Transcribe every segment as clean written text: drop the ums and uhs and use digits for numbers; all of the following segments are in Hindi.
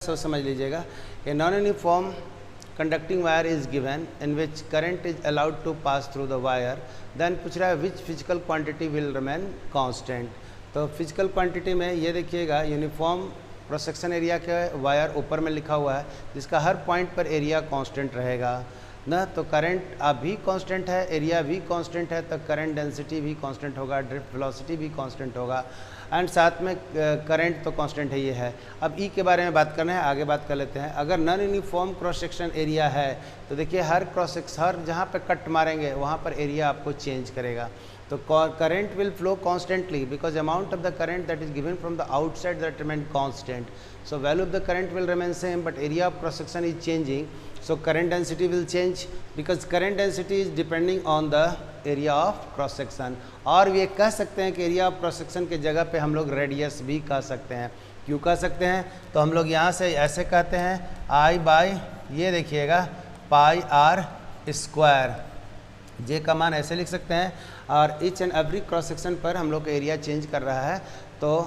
सोच समझ लीजिएगा। A non uniform conducting wire is given in which current is allowed to pass through the wire, then पूछ रहा है which physical quantity will remain constant। तो फिजिकल क्वांटिटी में ये देखिएगा यूनिफॉर्म क्रॉस सेक्शन एरिया के वायर ऊपर में लिखा हुआ है जिसका हर पॉइंट पर एरिया कांस्टेंट रहेगा ना। तो करंट अब भी कांस्टेंट है, एरिया भी कांस्टेंट है, तो करंट डेंसिटी भी कांस्टेंट होगा, ड्रिफ्ट वेलोसिटी भी कांस्टेंट होगा, एंड साथ में करंट तो कांस्टेंट है, ये है। अब ई के बारे में बात करना है, आगे बात कर लेते हैं। अगर non uniform cross section area है तो देखिए हर जहाँ पे कट मारेंगे वहाँ पर एरिया आपको चेंज करेगा। तो current will flow constantly because amount of the current that is given from the outside that remain constant. So value of the current will remain same, but area of cross section is changing, so current density will change because current density is depending on the area of cross section। और ये कह सकते हैं कि एरिया ऑफ क्रॉस सेक्शन के जगह पे हम लोग रेडियस भी कह सकते हैं। क्यों कह सकते हैं? तो हम लोग यहाँ से ऐसे कहते हैं आई बाई, ये देखिएगा पाई आर स्क्वायर, जे का मान ऐसे लिख सकते हैं। और each and every cross section पर हम लोग का एरिया चेंज कर रहा है, तो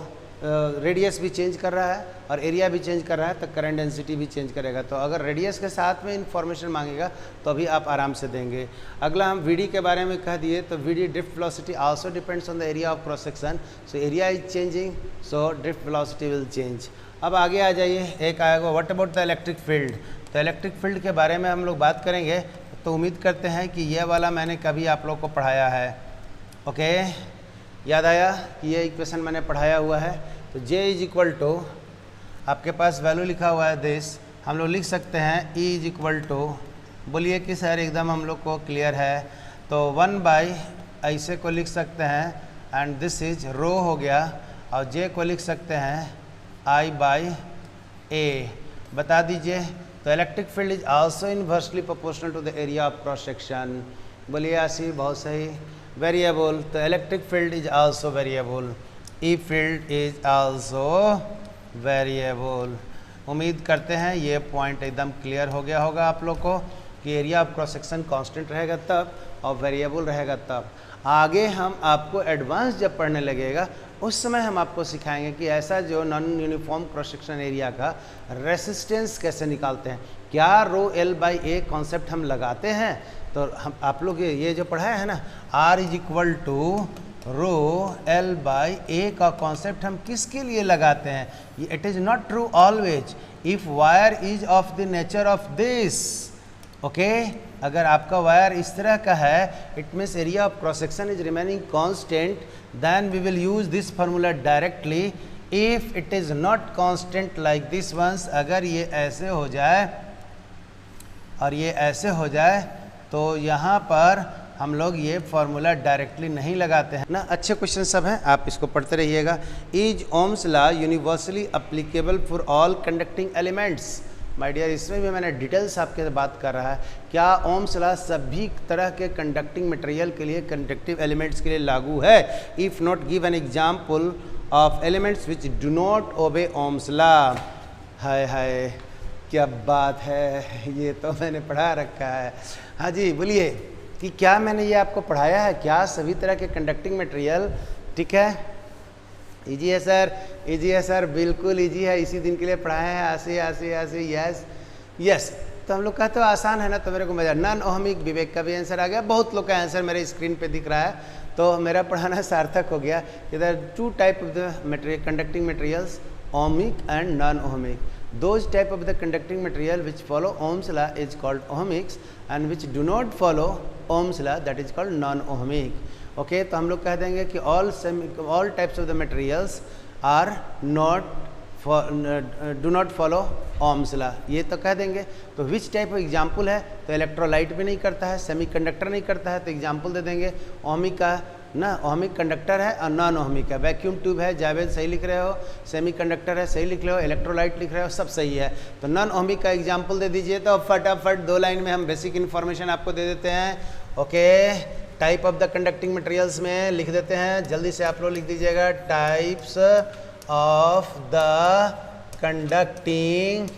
रेडियस भी चेंज कर रहा है और एरिया भी चेंज कर रहा है, तो करंट डेंसिटी भी चेंज करेगा। तो अगर रेडियस के साथ में इन्फॉर्मेशन मांगेगा तो अभी आप आराम से देंगे। अगला हम वीडी के बारे में कह दिए, तो VD drift velocity also depends on the area of cross section, so area is changing, so drift velocity will change. अब आगे आ जाइए, एक आएगा what about the electric field. तो इलेक्ट्रिक फील्ड के बारे में हम लोग बात करेंगे, तो उम्मीद करते हैं कि ये वाला मैंने कभी आप लोग को पढ़ाया है। ओके, याद आया कि ये इक्वेशन मैंने पढ़ाया हुआ है। तो J इज इक्वल टू, आपके पास वैल्यू लिखा हुआ है दिस, हम लोग लिख सकते हैं E इज इक्वल टू, बोलिए कि सर एकदम हम लोग को क्लियर है, तो 1 बाई ऐसे को लिख सकते हैं एंड दिस इज रो हो गया, और J को लिख सकते हैं I बाई A। बता दीजिए, तो electric field is also inversely proportional to the area of cross section. बोलिए आशी, बहुत सही। वेरिएबल, तो electric field is also variable, E field is also variable. उम्मीद करते हैं ये पॉइंट एकदम क्लियर हो गया होगा आप लोग को कि area of cross section constant रहेगा तब और वेरिएबल रहेगा तब। आगे हम आपको एडवांस जब पढ़ने लगेगा उस समय हम आपको सिखाएंगे कि ऐसा जो non uniform cross section area का रेसिस्टेंस कैसे निकालते हैं, क्या रो एल बाई ए कॉन्सेप्ट हम लगाते हैं। तो हम आप लोग ये जो पढ़ाया है ना, R is equal to rho L by A का कॉन्सेप्ट हम किसके लिए लगाते हैं। It is not true always if wire is of the nature of this. Okay, अगर आपका वायर इस तरह का है, it means area of cross section is remaining constant, then we will use this formula directly. If it is not constant like this once, अगर ये ऐसे हो जाए और ये ऐसे हो जाए तो यहाँ पर हम लोग ये फार्मूला डायरेक्टली नहीं लगाते हैं ना। अच्छे क्वेश्चन सब हैं, आप इसको पढ़ते रहिएगा। Is Ohm's law universally applicable for all conducting elements. My dear, इसमें भी मैंने डिटेल्स आपके बात कर रहा है, क्या ओम्स लॉ सभी तरह के कंडक्टिंग मटेरियल के लिए, कंडक्टिव एलिमेंट्स के लिए लागू है। If not, give an example of elements which do not obey Ohm's law. Hi hi, क्या बात है, ये तो मैंने पढ़ा रखा है। हाँ जी, बोलिए कि क्या मैंने ये आपको पढ़ाया है, क्या सभी तरह के कंडक्टिंग मटेरियल, ठीक है। इजी है सर, इजी है सर, बिल्कुल इजी है, इसी दिन के लिए पढ़ाया है। आसी आसी आसी, यस यस। तो हम लोग कहते हो आसान है ना, तो मेरे को मजा। नॉन ओहमिक, विवेक का भी आंसर आ गया, बहुत लोग का आंसर मेरे स्क्रीन पे दिख रहा है, तो मेरा पढ़ाना सार्थक हो गया। इधर 2 type of the material, conducting materials, ohmic and non ohmic. Those type of the conducting material which follow Ohm's law is called ohmics, and which do not follow Ohm's law, that is called non-ohmic. Okay, तो हम लोग कह देंगे कि all types of the materials are do not follow Ohm's law, ये तो कह देंगे। तो which type of example है, तो इलेक्ट्रोलाइट भी नहीं करता है, सेमीकंडक्टर नहीं करता है, तो एग्जाम्पल दे देंगे। ओहमिक का ना, ओहमिक कंडक्टर है और नॉन ओहमिक है। वैक्यूम ट्यूब है, जावेद सही लिख रहे हो, सेमीकंडक्टर है सही लिख रहे हो, इलेक्ट्रोलाइट लिख रहे हो, सब सही है। तो नॉन ओहमिक का एग्जांपल दे दीजिए। तो फटाफट 2 लाइन में हम बेसिक इन्फॉर्मेशन आपको दे देते हैं। Okay, type of the conducting materials में लिख देते हैं, जल्दी से आप लोग लिख दीजिएगा। Types of the conducting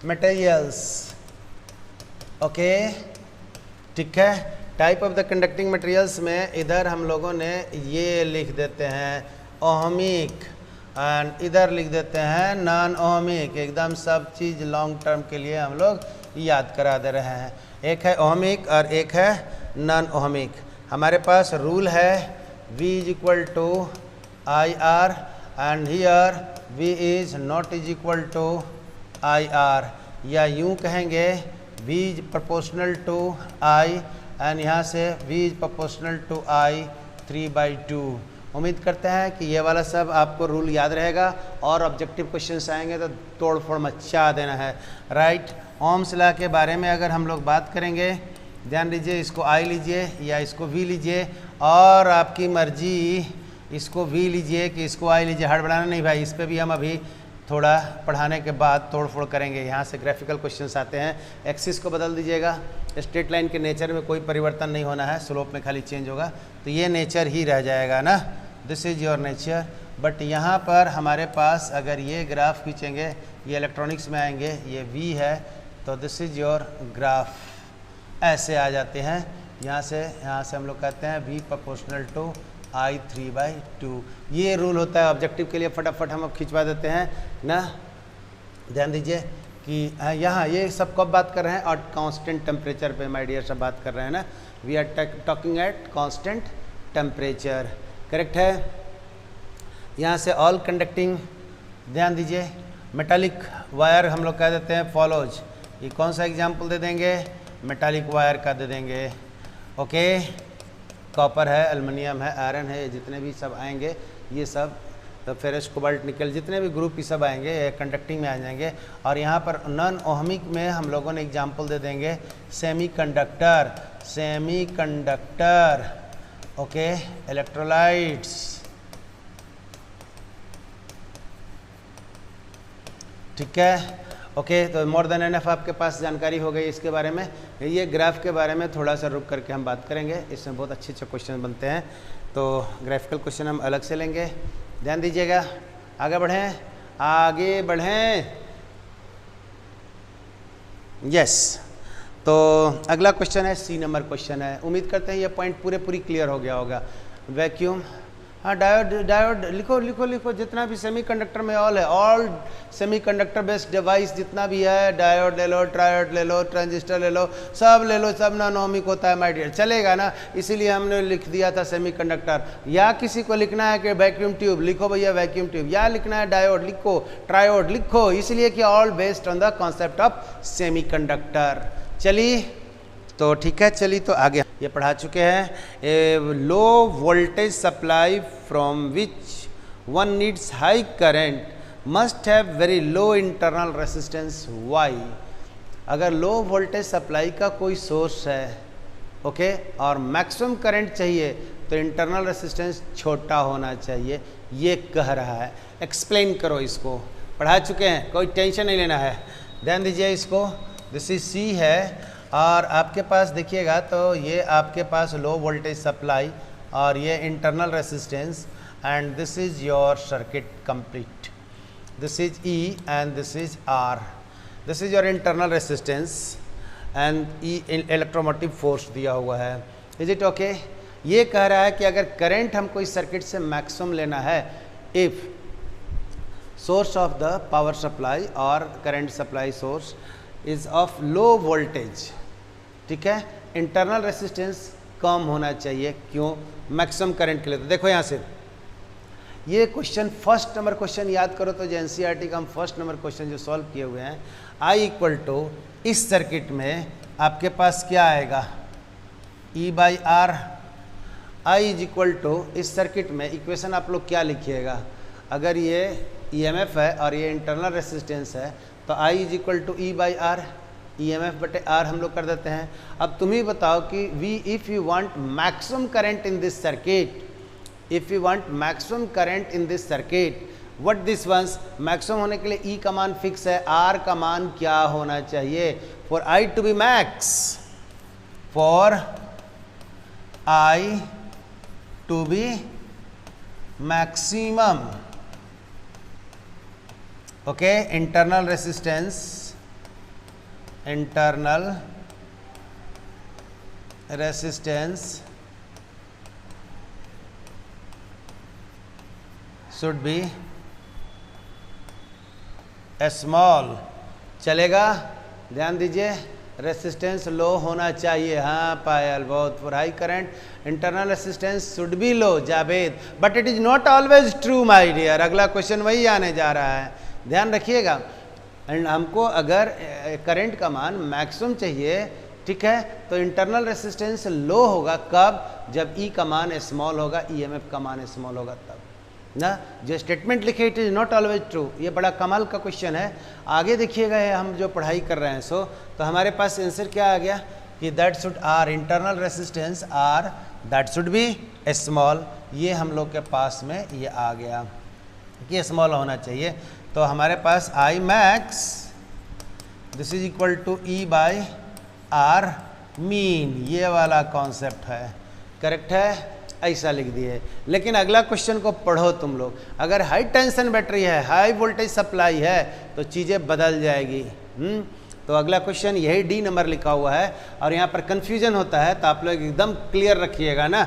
materials. Okay, ठीक है। Type of the conducting materials में इधर हम लोगों ने ये लिख देते हैं ओहमिक, एंड इधर लिख देते हैं नॉन ओहमिक, एकदम सब चीज़ लॉन्ग टर्म के लिए हम लोग याद करा दे रहे हैं। एक है ओहमिक और एक है नॉन ओहमिक। हमारे पास रूल है V is equal to I R and here V is not is equal to I R, या यूँ कहेंगे V is proportional to I and यहाँ से V is proportional to I 3/2। उम्मीद करते हैं कि ये वाला सब आपको रूल याद रहेगा और ऑब्जेक्टिव क्वेश्चंस आएंगे तो तोड़ फोड़ मचा देना है, राइट। ओम्स लॉ के बारे में अगर हम लोग बात करेंगे, ध्यान दीजिए, इसको I लीजिए या इसको V लीजिए और आपकी मर्जी, इसको V लीजिए कि इसको I लीजिए, हड़बड़ाना नहीं भाई, इस पर भी हम अभी थोड़ा पढ़ाने के बाद तोड़ फोड़ करेंगे। यहाँ से ग्राफिकल क्वेश्चंस आते हैं। एक्सिस को बदल दीजिएगा, स्ट्रेट लाइन के नेचर में कोई परिवर्तन नहीं होना है, स्लोप में खाली चेंज होगा, तो ये नेचर ही रह जाएगा ना, this is your nature. But यहाँ पर हमारे पास अगर ये ग्राफ खींचेंगे, ये इलेक्ट्रॉनिक्स में आएंगे, ये V है, तो दिस इज़ योर ग्राफ, ऐसे आ जाते हैं। यहाँ से हम लोग कहते हैं V प्रोपोर्शनल टू I 3/2। ये रूल होता है ऑब्जेक्टिव के लिए, फटाफट हम अब खिंचवा देते हैं ना। ध्यान दीजिए कि यहाँ ये सब कब बात कर रहे हैं, और कांस्टेंट टेम्परेचर पे माय डियर सब बात कर रहे हैं ना। We are talking at constant temperature, correct है। यहाँ से ऑल कंडक्टिंग, ध्यान दीजिए, मेटालिक वायर हम लोग कह देते हैं फॉलोज। ये कौन सा एग्जाम्पल दे देंगे, मेटालिक वायर का दे देंगे, ओके। कॉपर है, एल्युमिनियम है, आयरन है, जितने भी सब आएंगे ये सब, तो फेरस कोबाल्ट निकल, जितने भी ग्रुप ये सब आएंगे ये कंडक्टिंग में आ जाएंगे। और यहाँ पर नॉन ओहमिक में हम लोगों ने एग्जाम्पल दे देंगे सेमीकंडक्टर, ओके, इलेक्ट्रोलाइट्स, ठीक है, ओके। तो मोर देन एनफ आपके पास जानकारी हो गई इसके बारे में। ये ग्राफ के बारे में थोड़ा सा रुक करके हम बात करेंगे, इसमें बहुत अच्छे अच्छे क्वेश्चन बनते हैं, तो ग्राफिकल क्वेश्चन हम अलग से लेंगे। ध्यान दीजिएगा, आगे बढ़ें, यस। तो अगला क्वेश्चन है, C नंबर क्वेश्चन है। उम्मीद करते हैं ये पॉइंट पूरी क्लियर हो गया होगा। वैक्यूम, हाँ, डायोड लिखो, जितना भी सेमीकंडक्टर में ऑल सेमीकंडक्टर बेस्ड डिवाइस जितना भी है, डायोड ले लो, ट्रायोड ले लो, ट्रांजिस्टर ले लो, सब नॉन ओहमिक होता है माय डियर, चलेगा ना। इसीलिए हमने लिख दिया था सेमीकंडक्टर। या किसी को लिखना है कि वैक्यूम ट्यूब, लिखो भैया वैक्यूम ट्यूब, या लिखना है डायोड, लिखो ट्रायोड, लिखो, इसलिए कि all based on the concept of semiconductor. चलिए तो ठीक है, चलिए तो आगे ये पढ़ा चुके हैं। A low voltage supply from which one needs high current must have very low internal resistance, why. अगर लो वोल्टेज सप्लाई का कोई सोर्स है, ओके, और मैक्सिमम करंट चाहिए तो इंटरनल रेसिस्टेंस छोटा होना चाहिए, ये कह रहा है। एक्सप्लेन करो इसको, पढ़ा चुके हैं, कोई टेंशन नहीं लेना है। ध्यान दीजिए इसको, दिस इज C है, और आपके पास देखिएगा तो ये आपके पास लो वोल्टेज सप्लाई और ये internal resistance, and this is your circuit complete. This is E and this is R, this is your internal resistance and E electromotive force दिया हुआ है। Is it okay? ये कह रहा है कि अगर करंट हमको इस सर्किट से मैक्सिमम लेना है, if source of the power supply और current supply source is of low voltage, ठीक है, इंटरनल रेसिस्टेंस कम होना चाहिए, क्यों, मैक्सिमम करंट के लिए। तो देखो यहाँ से ये क्वेश्चन, फर्स्ट नंबर क्वेश्चन याद करो तो जो NCERT का हम फर्स्ट नंबर क्वेश्चन जो सॉल्व किए हुए हैं, I इक्वल टू, इस सर्किट में आपके पास क्या आएगा, E/R। I is equal to, इस सर्किट में इक्वेशन आप लोग क्या लिखिएगा, अगर ये EMF है और ये इंटरनल रेसिस्टेंस है तो I is equal to E/R, EMF बटे R हम लोग कर देते हैं। अब तुम ही बताओ कि if you want maximum current in this circuit, if you want maximum current in this circuit, what this once, maximum होने के लिए E का मान फिक्स है, R का मान क्या होना चाहिए, for I to be max, for I to be maximum, okay, internal resistance, should be small चलेगा। ध्यान दीजिए, रेसिस्टेंस लो होना चाहिए। हाँ पायल, बहुत for high current internal resistance should be low Javed, but it is not always true my dear. अगला क्वेश्चन वही आने जा रहा है, ध्यान रखिएगा। एंड हमको अगर करंट का मान मैक्सिमम चाहिए, ठीक है, तो इंटरनल रेसिस्टेंस लो होगा कब? जब ई का मान स्मॉल होगा, ईएमएफ का मान स्मॉल होगा तब ना। जो स्टेटमेंट लिखे it is not always true, ये बड़ा कमाल का क्वेश्चन है। आगे देखिएगा, हम जो पढ़ाई कर रहे हैं सो तो हमारे पास आंसर क्या आ गया कि that should R internal resistance R that should be small. ये हम लोग के पास में ये आ गया कि स्मॉल होना चाहिए। तो हमारे पास I max this is equal to E by R mean, ये वाला कॉन्सेप्ट है, करेक्ट है, ऐसा लिख दिए। लेकिन अगला क्वेश्चन को पढ़ो तुम लोग। अगर हाई टेंशन बैटरी है, हाई वोल्टेज सप्लाई है, तो चीज़ें बदल जाएगी। तो अगला क्वेश्चन यही डी नंबर लिखा हुआ है, और यहाँ पर कन्फ्यूजन होता है, तो आप लोग एकदम क्लियर रखिएगा ना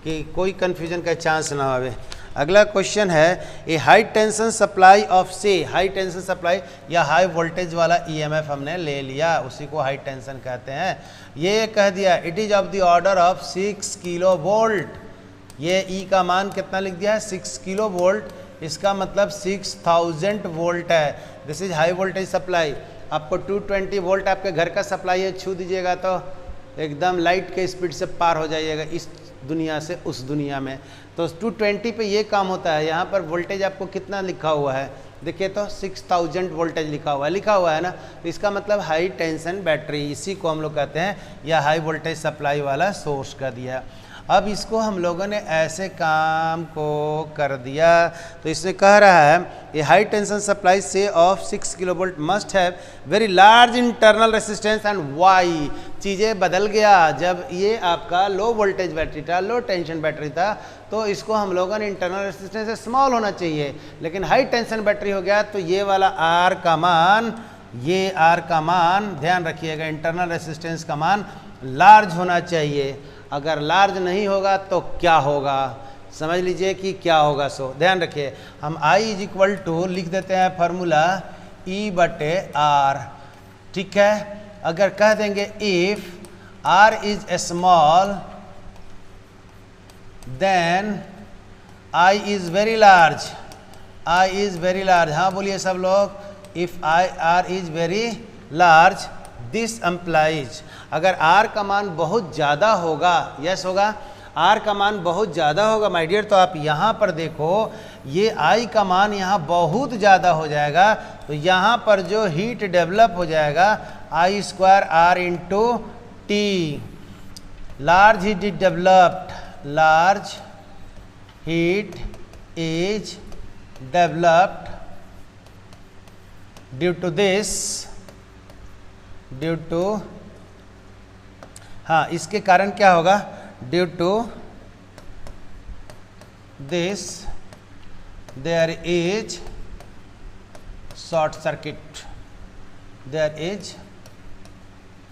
कि कोई कन्फ्यूजन का चांस ना आवे। अगला क्वेश्चन है ए हाई टेंशन सप्लाई ऑफ से, हाई टेंशन सप्लाई या हाई वोल्टेज वाला ईएमएफ हमने ले लिया, उसी को हाई टेंशन कहते हैं। ये कह दिया it is of the order of 6 kilo volt. ये ई का मान कितना लिख दिया है? 6 किलो वोल्ट। इसका मतलब 6000 वोल्ट है। This is high voltage supply. आपको 220 वोल्ट आपके घर का सप्लाई है, छू दीजिएगा तो एकदम लाइट के स्पीड से पार हो जाइएगा इस दुनिया से उस दुनिया में। तो 220 पे ये काम होता है। यहाँ पर वोल्टेज आपको कितना लिखा हुआ है? देखिए तो 6000 वोल्टेज लिखा हुआ है ना। तो इसका मतलब हाई टेंशन बैटरी, इसी को हम लोग कहते हैं, या हाई वोल्टेज सप्लाई वाला सोर्स कर दिया। अब इसको हम लोगों ने ऐसे काम को कर दिया, तो इसमें कह रहा है ये हाई टेंशन सप्लाई से of 6 kilo volt must have very large internal resistance and why. चीज़ें बदल गया। जब ये आपका लो वोल्टेज बैटरी था, लो टेंशन बैटरी था, तो इसको हम लोगों ने इंटरनल रेसिस्टेंस स्मॉल होना चाहिए। लेकिन हाई टेंशन बैटरी हो गया तो ये वाला आर का मान, ये आर का मान ध्यान रखिएगा, इंटरनल रेसिस्टेंस का मान लार्ज होना चाहिए। अगर लार्ज नहीं होगा तो क्या होगा, समझ लीजिए कि क्या होगा। सो ध्यान रखिए, हम I इज इक्वल टू लिख देते हैं फार्मूला E बटे R, ठीक है। अगर कह देंगे if R is small then I is very large, I is very large. हाँ बोलिए सब लोग, if R is very large this implies. अगर R का मान बहुत ज़्यादा होगा, यस होगा, R का मान बहुत ज़्यादा होगा माय डियर, तो आप यहाँ पर देखो ये I का मान यहाँ बहुत ज़्यादा हो जाएगा, तो यहाँ पर जो हीट डेवलप हो जाएगा I square R into T, large heat is developed, large heat is developed due to this, due to, हाँ इसके कारण क्या होगा, due to this there is short circuit, there is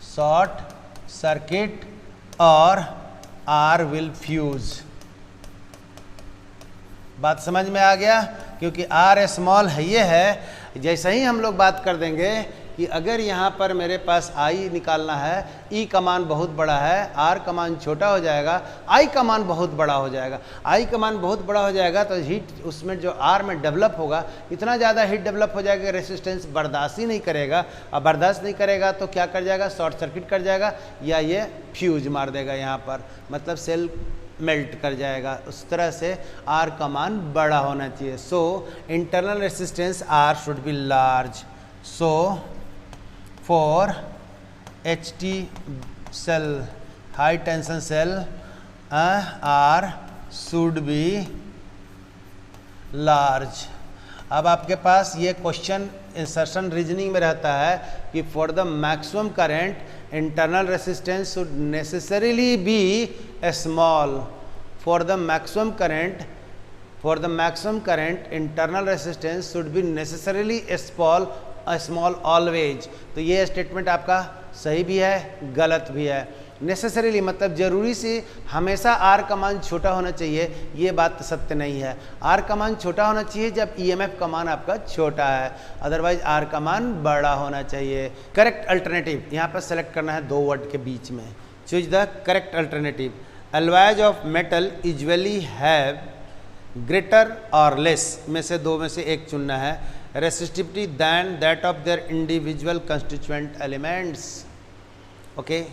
short circuit और आर विल फ्यूज। बात समझ में आ गया? क्योंकि आर स्मॉल है, ये है। जैसे ही हम लोग बात कर देंगे कि अगर यहाँ पर मेरे पास I निकालना है, E का मान बहुत बड़ा है, R का मान छोटा हो जाएगा, I का मान बहुत बड़ा हो जाएगा। I का मान बहुत बड़ा हो जाएगा तो हीट उसमें जो R में डेवलप होगा, इतना ज़्यादा हीट डेवलप हो जाएगा रेसिस्टेंस बर्दाश्त ही नहीं करेगा। अब बर्दाश्त नहीं करेगा तो क्या कर जाएगा, शॉर्ट सर्किट कर जाएगा या ये फ्यूज मार देगा यहाँ पर, मतलब सेल मेल्ट कर जाएगा। उस तरह से R का मान बड़ा होना चाहिए। So internal resistance R should be large. So for HT cell, high tension cell, R should be large। अब आपके पास ये क्वेश्चन इंसर्शन रीजनिंग में रहता है कि for the maximum current internal resistance should necessarily B small. For the maximum current, for the maximum current internal resistance should B necessarily small always. तो ये स्टेटमेंट आपका सही भी है, गलत भी है। नेसेसरीली मतलब जरूरी से हमेशा आर का मान छोटा होना चाहिए, ये बात सत्य नहीं है। आर का मान छोटा होना चाहिए जब ईएमएफ का मान आपका छोटा है, अदरवाइज आर का मान बड़ा होना चाहिए। करेक्ट अल्टरनेटिव यहाँ पर सेलेक्ट करना है दो वर्ड के बीच में, choose the correct alternative. Alloys of metal usually have greater और लेस में से दो में से एक चुनना है, resistivity than that of their individual constituent elements. Okay,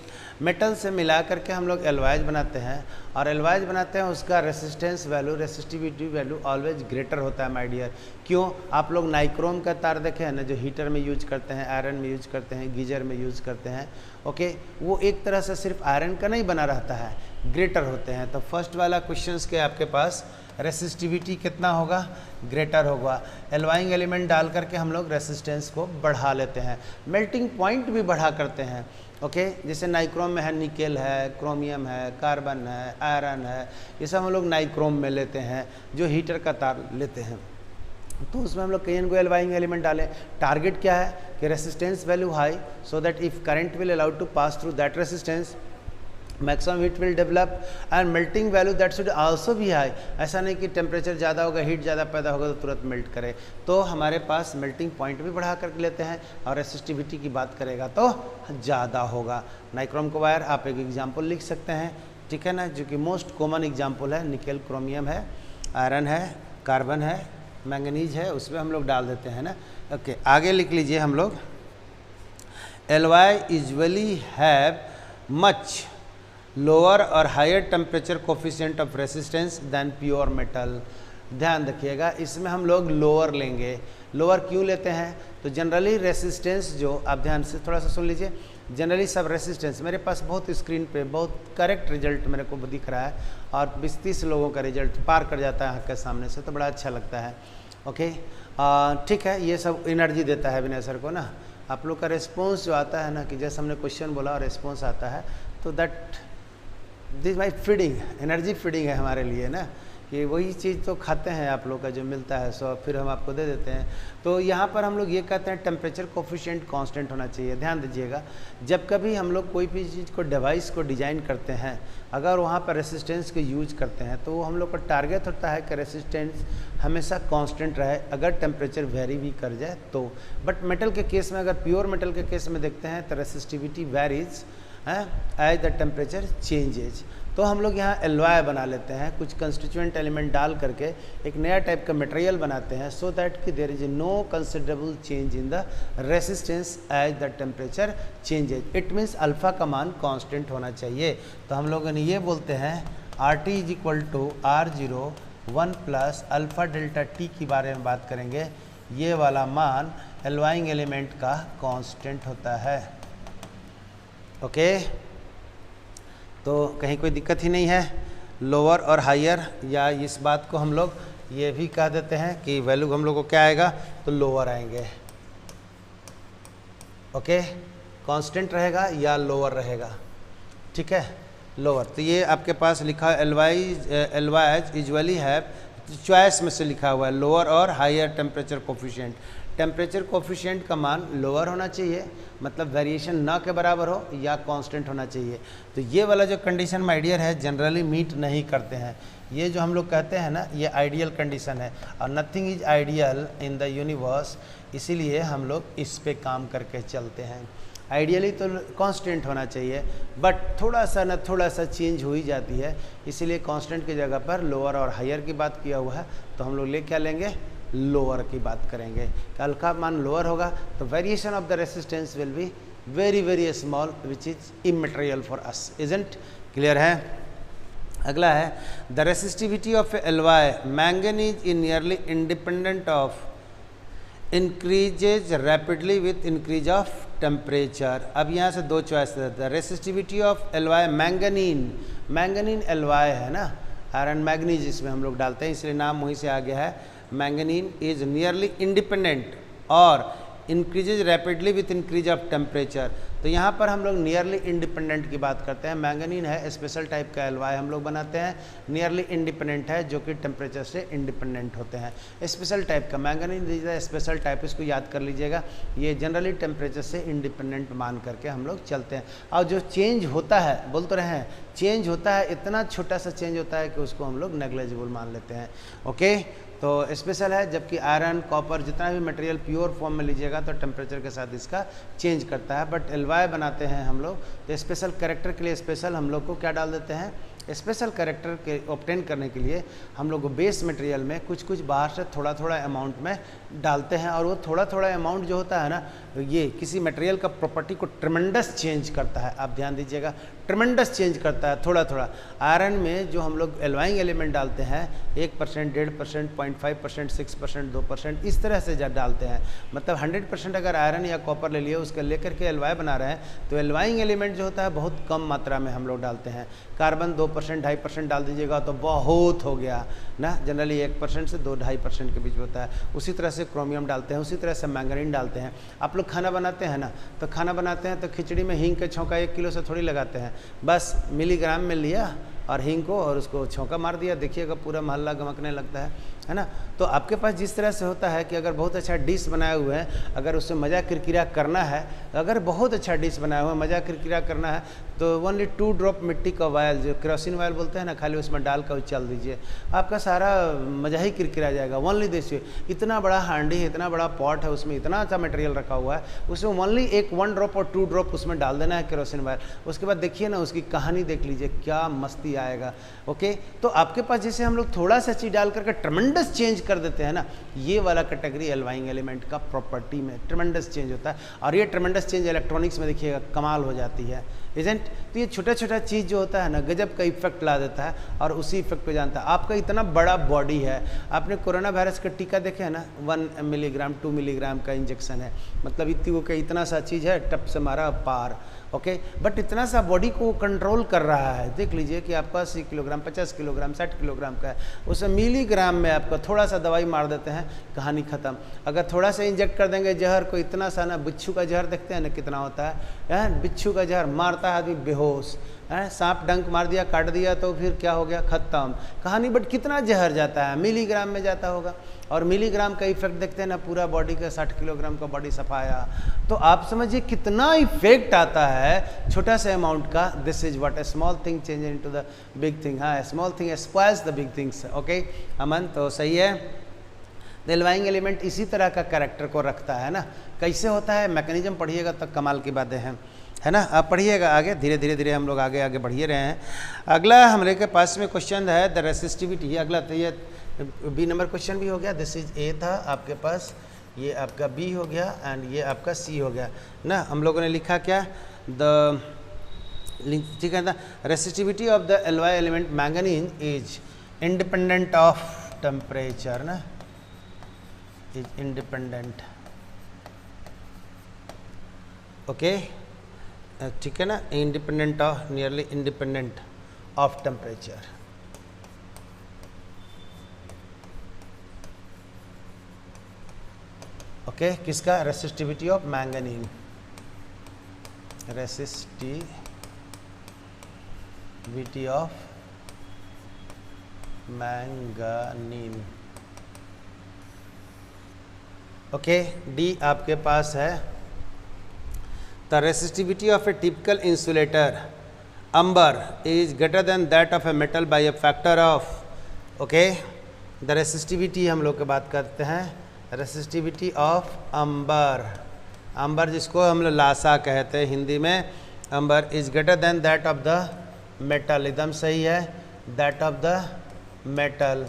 metal से मिला करके हम लोग एलवाइज बनाते हैं, और एलवाइज बनाते हैं उसका resistance value, resistivity value always greater होता है माय डियर। क्यों? आप लोग नाइक्रोम का तार देखे हैं ना, जो हीटर में यूज करते हैं, आयरन में यूज करते हैं, गीजर में यूज करते हैं। ओके, वो एक तरह से सिर्फ आयरन का नहीं बना रहता है, ग्रेटर होते हैं। तो फर्स्ट वाला क्वेश्चन के आपके पास रेसिस्टिविटी कितना होगा? ग्रेटर होगा। एलवाइंग एलिमेंट डाल करके हम लोग रेसिस्टेंस को बढ़ा लेते हैं, मेल्टिंग पॉइंट भी बढ़ा करते हैं। ओके, जैसे नाइक्रोम में है निकेल है, क्रोमियम है, कार्बन है, आयरन है, ये सब हम लोग नाइक्रोम में लेते हैं, जो हीटर का तार लेते हैं। तो उसमें हम लोग कई को एलवाइंग एलिमेंट डालें। टारगेट क्या है कि resistance value high, so that if current will allowed to pass through that resistance, maximum heat will develop and melting value that should also भी हाई। ऐसा नहीं कि टेम्परेचर ज़्यादा होगा, हीट ज़्यादा पैदा होगा तो तुरंत मेल्ट करे। तो हमारे पास मेल्टिंग पॉइंट भी बढ़ा कर लेते हैं, और रेसिस्टिविटी की बात करेगा तो ज़्यादा होगा। नाइक्रोम को वायर आप एक एग्जाम्पल लिख सकते हैं, ठीक है ना, जो कि मोस्ट कॉमन एग्जाम्पल है। निकेल क्रोमियम है, आयरन है, कार्बन है, मैंगनीज है, उसमें हम लोग डाल देते हैं ना। ओके, आगे लिख लीजिए हम लोग, alloy usually have much lower और higher temperature coefficient of resistance than pure metal. ध्यान रखिएगा, इसमें हम लोग लोअर लेंगे। लोअर क्यों लेते हैं? तो जनरली रेसिस्टेंस जो, आप ध्यान से थोड़ा सा सुन लीजिए, जनरली सब रेसिस्टेंस, मेरे पास बहुत स्क्रीन पे बहुत करेक्ट रिजल्ट मेरे को दिख रहा है, और 20-30 लोगों का रिजल्ट पार कर जाता है आपके सामने से, तो बड़ा अच्छा लगता है। ओके, ठीक है, ये सब एनर्जी देता है विनय सर को ना। आप लोग का रिस्पॉन्स जो आता है ना, कि जैसे हमने क्वेश्चन बोला और रिस्पॉन्स आता है, तो that this my feeding, energy feeding है हमारे लिए ना, कि वही चीज़ तो खाते हैं आप लोग का जो मिलता है, सो फिर हम आपको दे देते हैं। तो यहाँ पर हम लोग ये कहते हैं टेम्परेचर कोफिशिएंट कांस्टेंट होना चाहिए। ध्यान दीजिएगा, जब कभी हम लोग कोई भी चीज़ को, डिवाइस को डिजाइन करते हैं, अगर वहाँ पर रेसिस्टेंस को यूज करते हैं, तो हम लोग का टारगेट होता है कि रेसिस्टेंस हमेशा कांस्टेंट रहे, अगर टेम्परेचर वेरी भी कर जाए तो। बट मेटल के केस में, अगर प्योर मेटल के केस में देखते हैं, तो resistivity varies as the temperature changes. तो हम लोग यहाँ एलवाई बना लेते हैं, कुछ कंस्टिट्यूएंट एलिमेंट डाल करके एक नया टाइप का मटेरियल बनाते हैं, सो दैट कि there is no considerable change in the resistance as the temperature changes. It means alpha का मान कांस्टेंट होना चाहिए। तो हम लोगों ने ये बोलते हैं RT is equal to R0 1 plus alpha delta T के बारे में बात करेंगे। ये वाला मान एलवाइंग एलिमेंट का कांस्टेंट होता है। ओके, तो कहीं कोई दिक्कत ही नहीं है। लोअर और हायर, या इस बात को हम लोग ये भी कह देते हैं कि वैल्यू हम लोग को क्या आएगा, तो लोअर आएंगे। ओके, कांस्टेंट रहेगा या लोअर रहेगा, ठीक है, लोअर। तो ये आपके पास लिखा है एलवाइज यूजुअली हैव, चॉइस में से लिखा हुआ है लोअर और higher temperature coefficient. Temperature coefficient का मान लोअर होना चाहिए, मतलब वेरिएशन ना के बराबर हो, या कांस्टेंट होना चाहिए। तो ये वाला जो कंडीशन माय डियर है, जनरली मीट नहीं करते हैं। ये जो हम लोग कहते हैं ना, ये आइडियल कंडीशन है, और nothing is ideal in the universe, इसीलिए हम लोग इस पे काम करके चलते हैं। आइडियली तो कांस्टेंट होना चाहिए, बट थोड़ा सा ना थोड़ा सा चेंज हो ही जाती है, इसीलिए कांस्टेंट की जगह पर लोअर और हायर की बात किया हुआ है। तो हम लोग ले क्या लेंगे, लोअर की बात करेंगे। अल्फा मान लोअर होगा तो variation of the resistance will be very very small, which is immaterial for us. Isn't clear है? अगला है the resistivity of alloy manganese in nearly independent of increases rapidly with increase of temperature. अब यहाँ से दो चॉइस है, the resistivity of alloy manganin, manganin alloy है ना, आयरन मैंगनीज इसमें हम लोग डालते हैं, इसलिए नाम वहीं से आ गया है। मैंगनीन इज नियरली इंडिपेंडेंट और increases rapidly with increase of temperature. तो यहाँ पर हम लोग नियरली इंडिपेंडेंट की बात करते हैं। मैंगनीन है स्पेशल टाइप का एलॉय हम लोग बनाते हैं, नियरली इंडिपेंडेंट है जो कि टेम्परेचर से इंडिपेंडेंट होते हैं। स्पेशल टाइप का manganin is the special type, इसको याद कर लीजिएगा। ये जनरली टेम्परेचर से इंडिपेंडेंट मान करके हम लोग चलते हैं। और जो चेंज होता है, बोल तो रहे हैं चेंज होता है, इतना छोटा सा चेंज होता है कि उसको हम लोग नेग्लिजिबल मान लेते हैं। ओके, तो स्पेशल है, जबकि आयरन कॉपर जितना भी मटेरियल प्योर फॉर्म में लीजिएगा तो टेम्परेचर के साथ इसका चेंज करता है। बट एलॉय बनाते हैं हम लोग तो स्पेशल कैरेक्टर के लिए स्पेशल हम लोग को क्या डाल देते हैं, स्पेशल कैरेक्टर के ऑब्टेन करने के लिए हम लोग बेस मटेरियल में कुछ कुछ बाहर से थोड़ा थोड़ा अमाउंट में डालते हैं। और वो थोड़ा थोड़ा अमाउंट जो होता है ना, ये किसी मटेरियल का प्रॉपर्टी को ट्रेमेंडस चेंज करता है। आप ध्यान दीजिएगा, ट्रेमेंडस चेंज करता है थोड़ा थोड़ा। आयरन में जो हम लोग एलॉइंग एलिमेंट डालते हैं 1%, 1.5%, 0.5%, 6%, 2% इस तरह से डालते हैं। मतलब 100% अगर आयरन या कॉपर ले लिए उसका लेकर के एलॉय बना रहे हैं तो एलॉइंग एलिमेंट जो होता है बहुत कम मात्रा में हम लोग डालते हैं। कार्बन 2%, 2.5% डाल दीजिएगा तो बहुत हो गया ना, जनरली 1% से 2-2.5% के बीच होता है। उसी तरह से क्रोमियम डालते हैं, उसी तरह से मैंगनीन डालते हैं। आप लोग खाना बनाते हैं ना, तो खाना बनाते हैं तो खिचड़ी में हींग का छौंका 1 किलो से थोड़ी लगाते हैं, बस मिलीग्राम में लिया और हींग को और उसको छौंका मार दिया, देखिएगा पूरा मोहल्ला गमकने लगता है ना। तो आपके पास जिस तरह से होता है कि अगर बहुत अच्छा डिश बनाए हुए हैं, अगर उससे मज़ा किरकिरा करना है, अगर बहुत अच्छा डिश बनाया हुआ है मज़ा किरकिरा करना है तो ओनली 2 ड्रॉप मिट्टी का ऑयल, जो केरोसिन ऑयल बोलते हैं ना, खाली उसमें डाल कर उछाल दीजिए, आपका सारा मज़ा ही किरकिरा जाएगा। ओनली देखिए इतना बड़ा हांडी है, इतना बड़ा पॉट है, उसमें इतना अच्छा मटेरियल रखा हुआ है, उसमें ओनली 1 ड्रॉप और 2 ड्रॉप उसमें डाल देना है केरोसिन ऑयल। उसके बाद देखिए ना उसकी कहानी देख लीजिए, क्या मस्ती आएगा। ओके, तो आपके पास जैसे हम लोग थोड़ा सा चीज़ डाल करके ट्रेमेंडस चेंज कर देते हैं ना, ये वाला कैटेगरी एलॉइंग एलिमेंट का प्रॉपर्टी में ट्रेमेंडस चेंज होता है। और ये ट्रेमेंडस चेंज इलेक्ट्रॉनिक्स में देखिएगा कमाल हो जाती है, इजेंट। तो ये छोटा छोटा चीज़ जो होता है ना, गजब का इफेक्ट ला देता है और उसी इफेक्ट पे जानता है। आपका इतना बड़ा बॉडी है, आपने कोरोना वायरस का टीका देखे है ना, 1 मिलीग्राम 2 मिलीग्राम का इंजेक्शन है, मतलब इतना सा चीज़ है, टप से मारा पार। ओके, बट इतना सा बॉडी को कंट्रोल कर रहा है। देख लीजिए कि आपका 80 किलोग्राम, 50 किलोग्राम, 60 किलोग्राम का है, उसमें मिलीग्राम में आपका थोड़ा सा दवाई मार देते हैं, कहानी ख़त्म। अगर थोड़ा सा इंजेक्ट कर देंगे जहर को, इतना सा ना, बिच्छू का जहर देखते हैं ना कितना होता है, बिच्छू का जहर मारता है आदमी बेहोश है। सांप डंक मार दिया, काट दिया तो फिर क्या हो गया, खत्म कहानी। बट कितना जहर जाता है, मिलीग्राम में जाता होगा। और मिलीग्राम का इफेक्ट देखते हैं ना, पूरा बॉडी का 60 किलोग्राम का बॉडी सफाया। तो आप समझिए कितना इफेक्ट आता है छोटा सा अमाउंट का। This is what, a small thing change into the big thing. हाँ, small thing spoils the big things. Okay Aman, तो सही है। एलॉइंग एलिमेंट इसी तरह का कैरेक्टर को रखता है ना। कैसे होता है, मैकेनिज्म पढ़िएगा तो कमाल की बातें हैं, है ना। आप पढ़िएगा आगे, धीरे धीरे धीरे हम लोग आगे आगे बढ़िए रहे हैं। अगला हमारे के पास में क्वेश्चन है द रेसिस्टिविटी। अगला तो ये बी नंबर क्वेश्चन भी हो गया, दिस इज ए था आपके पास, ये आपका बी हो गया एंड ये आपका सी हो गया ना। हम लोगों ने लिखा क्या, द ठीक है ना, resistivity of the alloy element manganese is independent of temperature ना, इज इंडिपेंडेंट। ओके, ठीक है ना, independent of, nearly independent of temperature. Okay, किसका, resistivity of manganin, resistivity of manganin. Okay, D आपके पास है, the resistivity of a typical insulator amber is greater than that of a metal by a factor of, okay, the resistivity हम लोग के बात करते हैं, रेसिस्टिविटी ऑफ अंबर। अंबर जिसको हम लोग लासा कहते हैं हिंदी में, amber is greater than that of the metal. एकदम सही है, दैट ऑफ द मेटल।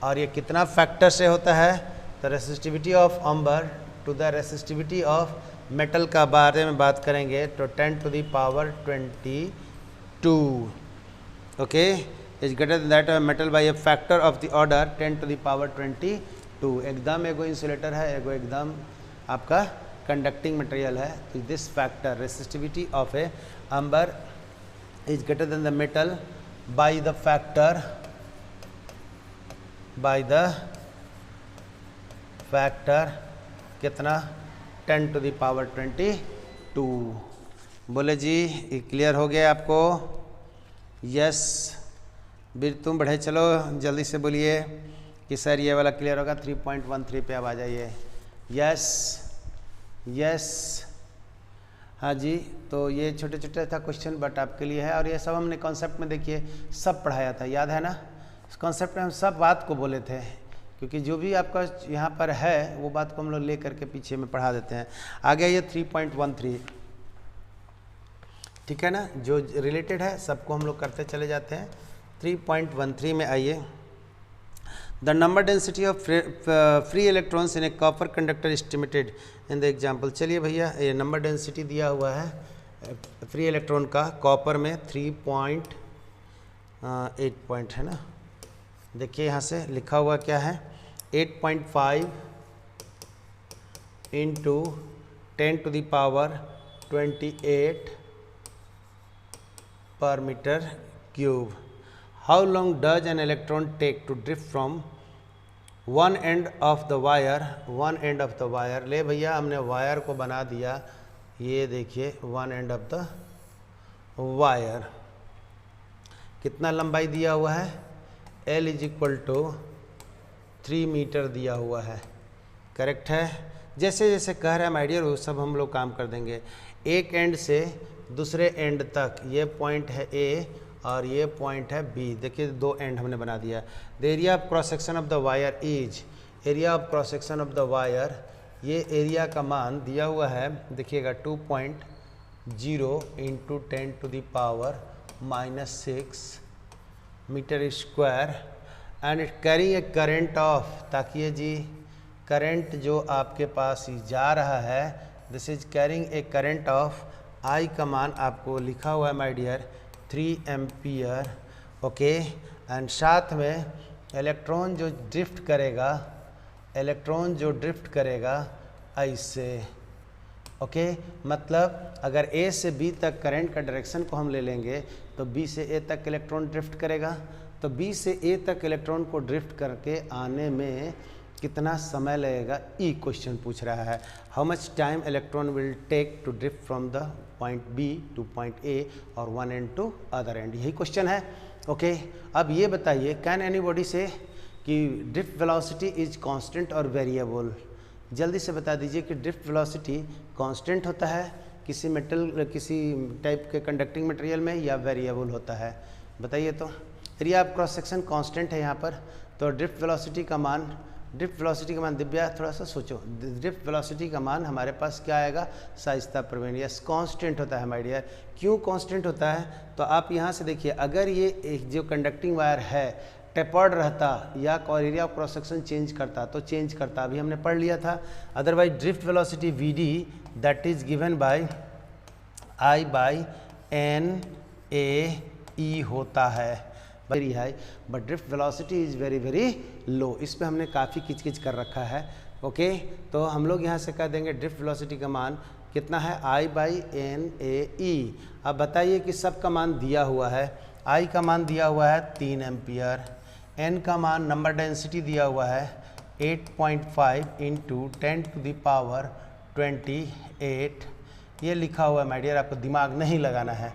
और ये कितना फैक्टर से होता है, the resistivity of amber to the resistivity of metal का बारे में बात करेंगे तो 10 to the power 22, okay, is greater than that of metal by a factor of the order 10 to the power 22। एकदम एगो इंसुलेटर है, एगो एकदम आपका कंडक्टिंग मटेरियल है। तो this factor resistivity of a amber is greater then the metal by the factor, कितना, 10 to the power 22। बोले जी ये क्लियर हो गया आपको? यस, फिर तुम बढ़े चलो, जल्दी से बोलिए कि सर ये वाला क्लियर होगा। 3.13 पे अब आ जाइए। यस यस, हाँ जी। तो ये छोटे छोटे था क्वेश्चन बट आपके लिए है, और ये सब हमने कॉन्सेप्ट में देखिए सब पढ़ाया था, याद है ना? इस कॉन्सेप्ट में हम सब बात को बोले थे, क्योंकि जो भी आपका यहाँ पर है वो बात को हम लोग ले करके पीछे में पढ़ा देते हैं। आगे ये 3.13, ठीक है ना, जो रिलेटेड है सबको हम लोग करते चले जाते हैं। 3.13 में आइए। The number density of free electrons in A copper conductor estimated in the example. चलिए भैया, ये नंबर डेंसिटी दिया हुआ है फ्री इलेक्ट्रॉन का कॉपर में 3.8 पॉइंट है ना। देखिए यहाँ से लिखा हुआ क्या है, 8.5 into 10⁻28 per meter cube. How long does an electron take to drift from one end of the wire? ले भैया हमने वायर को बना दिया, ये देखिए one end of the wire। कितना लंबाई दिया हुआ है? L = 3 मीटर दिया हुआ है। करेक्ट है? जैसे जैसे कह रहे हैं माय डियर वो सब हम लोग काम कर देंगे। एक एंड से दूसरे एंड तक, ये पॉइंट है A और ये पॉइंट है B। देखिए दो एंड हमने बना दिया। The area of cross section of the wire is, area of cross section of the wire, ये एरिया का मान दिया हुआ है, देखिएगा 2.0 into 10⁻⁻6 metre square and it carry a current of, ताकि जी करंट जो आपके पास जा रहा है, this is carrying a current of, I का मान आपको लिखा हुआ है my dear 3 ampere. Okay, and साथ में इलेक्ट्रॉन जो ड्रिफ्ट करेगा ऐसे। ओके, मतलब अगर A से B तक करंट का डायरेक्शन को हम ले लेंगे तो B से A तक इलेक्ट्रॉन ड्रिफ्ट करेगा, तो B से A तक इलेक्ट्रॉन को ड्रिफ्ट करके आने में कितना समय लगेगा, ई क्वेश्चन पूछ रहा है। How much time electron will take to drift from the point B to point A और one end to other end, यही क्वेश्चन है। ओके, अब ये बताइए, कैन एनीबॉडी से कि ड्रिफ्ट वेलोसिटी इज कांस्टेंट और वेरिएबल? जल्दी से बता दीजिए कि ड्रिफ्ट वेलोसिटी कांस्टेंट होता है किसी टाइप के कंडक्टिंग मटेरियल में, या वेरिएबल होता है? बताइए तो। Area of cross section constant है यहाँ पर, तो ड्रिफ्ट वेलोसिटी का मान दिव्या थोड़ा सा सोचो, ड्रिफ्ट वेलोसिटी का मान हमारे पास क्या आएगा? साइस्ता प्रवीण, यस कांस्टेंट होता है माय डियर। क्यों कांस्टेंट होता है? तो आप यहाँ से देखिए, अगर ये एक जो कंडक्टिंग वायर है टेपर्ड रहता या area of cross section change करता तो चेंज करता, अभी हमने पढ़ लिया था। Otherwise drift velocity VD that is given by I/NAE होता है, very high, but drift velocity is very very low. इस पे हमने काफ़ी किचकिच कर रखा है। ओके, तो हम लोग यहाँ से कह देंगे ड्रिफ्ट वेलोसिटी का मान कितना है? I/NAE। अब बताइए कि सब का मान दिया हुआ है। I का मान दिया हुआ है 3 एम्पियर, N का मान नंबर डेंसिटी दिया हुआ है 8.5 इंटू 10⁻28, ये लिखा हुआ है माय डियर, आपको दिमाग नहीं लगाना है।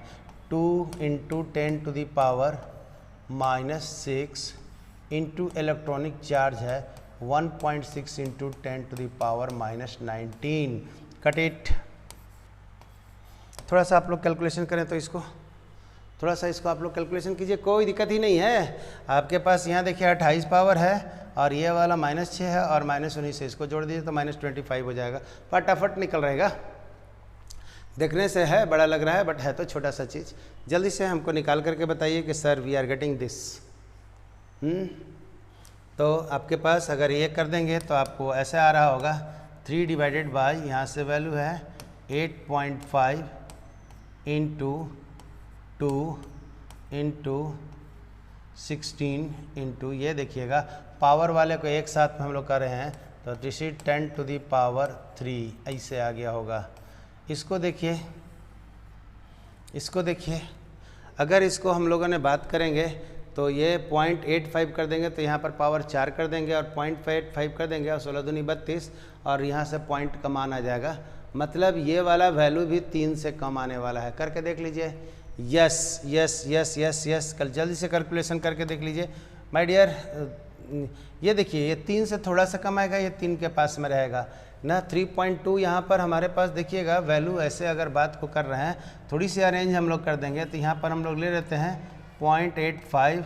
2 इंटू 10⁻⁻6 इंटू इलेक्ट्रॉनिक चार्ज है 1.6 इंटू 10⁻⁻19। Cut it. थोड़ा सा आप लोग कैलकुलेशन करें तो इसको आप लोग कैलकुलेशन कीजिए, कोई दिक्कत ही नहीं है। आपके पास यहाँ देखिए 28 पावर है और ये वाला -6 है और -19 से इसको जोड़ दीजिए तो -25 हो जाएगा, फटाफट निकल रहेगा। देखने से है बड़ा लग रहा है बट है तो छोटा सा चीज़। जल्दी से हमको निकाल करके बताइए कि sir we are getting this. तो आपके पास अगर ये कर देंगे तो आपको ऐसे आ रहा होगा 3 डिवाइडेड बाय, यहाँ से वैल्यू है 8.5 इंटू 2 इंटू 16 इंटू, ये देखिएगा पावर वाले को एक साथ में हम लोग कर रहे हैं तो दिस इज 10⁻3 ऐसे आ गया होगा। इसको देखिए, अगर इसको हम लोगों ने बात करेंगे तो ये 0.85 कर देंगे तो यहाँ पर पावर 4 कर देंगे और 0.85 कर देंगे और 16 दूनी 32 और यहाँ से पॉइंट का मान आ जाएगा मतलब ये वाला वैल्यू भी 3 से कम आने वाला है। करके देख लीजिए। Yes yes yes yes yes, कल जल्दी से कैलकुलेशन करके देख लीजिए माय डियर। ये देखिए ये 3 से थोड़ा सा कम आएगा, ये 3 के पास में रहेगा ना। 3.2 यहाँ पर हमारे पास देखिएगा वैल्यू, ऐसे अगर बात को कर रहे हैं थोड़ी सी अरेंज हम लोग कर देंगे तो यहाँ पर हम लोग ले लेते हैं 0.85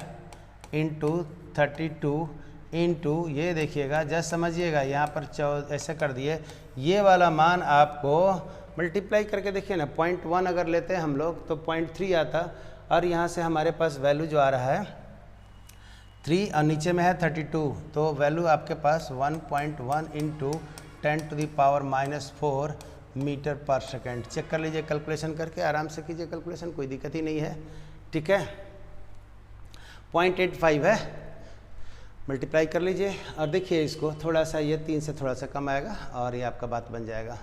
इंटू 32 इंटू, ये देखिएगा जस्ट समझिएगा यहाँ पर ऐसे कर दिए, ये वाला मान आपको मल्टीप्लाई करके देखिए ना। 0.1 अगर लेते हैं हम लोग तो 0.3 आता, और यहाँ से हमारे पास वैल्यू जो आ रहा है 3 और नीचे में है 32, तो वैल्यू आपके पास 1.1 इंटू 10⁻⁻⁴ मीटर पर सेकेंड। चेक कर लीजिए कैलकुलेशन करके, आराम से कीजिए कैलकुलेशन, कोई दिक्कत ही नहीं है। ठीक है, 0.85 है, मल्टीप्लाई कर लीजिए और देखिए इसको थोड़ा सा, ये 3 से थोड़ा सा कम आएगा और ये आपका बात बन जाएगा।